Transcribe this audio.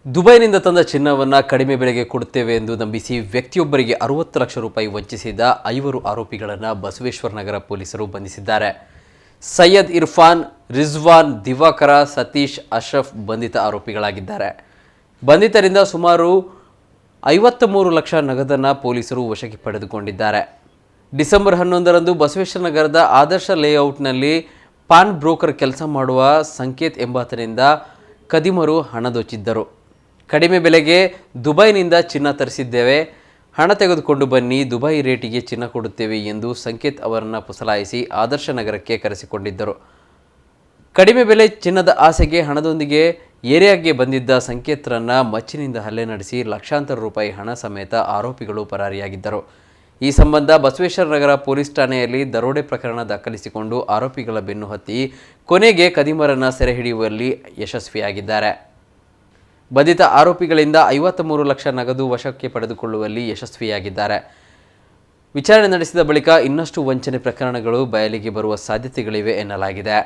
ದುಬೈನಿಂದ ತಂದ ಚಿನ್ನವನ್ನು ಕಡಿಮೆ ಬೆಲೆಗೆ ಕೊಡುತ್ತೇವೆ ಎಂದು ನಂಬಿಸಿ ವ್ಯಕ್ತಿಯೊಬ್ಬರಿಗೆ 60 ಲಕ್ಷ ರೂಪಾಯಿ ವಂಚಿಸಿದ 5 ಆರೋಪಿಗಳನ್ನು ಬಸವೇಶ್ವರ ನಗರ ಪೊಲೀಸರು ಬಂಧಿಸಿದ್ದಾರೆ. ಸೈಯದ್ ಇರ್ಫಾನ್, ರಿಜ್ವಾನ್, ದಿವಾಕರ, ಸತೀಶ್, ಅಶ್ರಫ್ ಬಂಧಿತ ಆರೋಪಿಗಳಾಗಿದ್ದಾರೆ. ಬಂಧಿತರಿಂದ ಸುಮಾರು 53 ಲಕ್ಷ ನಗದನ್ನು ಪೊಲೀಸರು ವಶಕ್ಕೆ ಪಡೆದುಕೊಂಡಿದ್ದಾರೆ. ಡಿಸೆಂಬರ್ 11ರಂದು ಬಸವೇಶ್ವರ ನಗರದ ಆದರ್ಶ ಲೇಔಟ್ನಲ್ಲಿ ಪಾನ್ ಬ್ರೋಕರ್ ಕೆಲಸ ಮಾಡುವ ಸಂಕೇತ್ ಎಂಬಾತನಿಂದ ಕದಿಮರು ಹಣ ದೋಚಿದ್ದರು. ಕಡಿಮೆ ಬೆಲೆಗೆ ದುಬೈನಿಂದ ಚಿನ್ನ ತರಿಸಿದ್ದೇವೆ, ಹಣ ತೆಗೆದುಕೊಂಡು ಬನ್ನಿ, ದುಬೈ ರೇಟಿಗೆ ಚಿನ್ನ ಕೊಡುತ್ತೇವೆ ಎಂದು ಸಂಕೇತ್ ಅವರನ್ನು ಪುಸಲಾಯಿಸಿ ಆದರ್ಶ ನಗರಕ್ಕೆ ಕರೆಸಿಕೊಂಡಿದ್ದರು. ಕಡಿಮೆ ಬೆಲೆ ಚಿನ್ನದ ಆಸೆಗೆ ಹಣದೊಂದಿಗೆ ಏರಿಯಾಗೆ ಬಂದಿದ್ದ ಸಂಕೇತ್ರನ್ನು ಮಚ್ಚಿನಿಂದ ಹಲ್ಲೆ ನಡೆಸಿ ಲಕ್ಷಾಂತರ ರೂಪಾಯಿ ಹಣ ಸಮೇತ ಆರೋಪಿಗಳು ಪರಾರಿಯಾಗಿದ್ದರು. ಈ ಸಂಬಂಧ ಬಸವೇಶ್ವರ ನಗರ ಪೊಲೀಸ್ ಠಾಣೆಯಲ್ಲಿ ದರೋಡೆ ಪ್ರಕರಣ ದಾಖಲಿಸಿಕೊಂಡು ಆರೋಪಿಗಳ ಬೆನ್ನು ಹತ್ತಿ ಕೊನೆಗೆ ಕದಿಮರನ್ನು ಸೆರೆ ಹಿಡಿಯುವಲ್ಲಿ ಯಶಸ್ವಿಯಾಗಿದ್ದಾರೆ. ಬಂಧಿತ ಆರೋಪಿಗಳಿಂದ 53 ಲಕ್ಷ ನಗದು ವಶಕ್ಕೆ ಪಡೆದುಕೊಳ್ಳುವಲ್ಲಿ ಯಶಸ್ವಿಯಾಗಿದ್ದಾರೆ. ವಿಚಾರಣೆ ನಡೆಸಿದ ಬಳಿಕ ಇನ್ನಷ್ಟು ವಂಚನೆ ಪ್ರಕರಣಗಳು ಬಯಲಿಗೆ ಬರುವ ಸಾಧ್ಯತೆಗಳಿವೆ ಎನ್ನಲಾಗಿದೆ.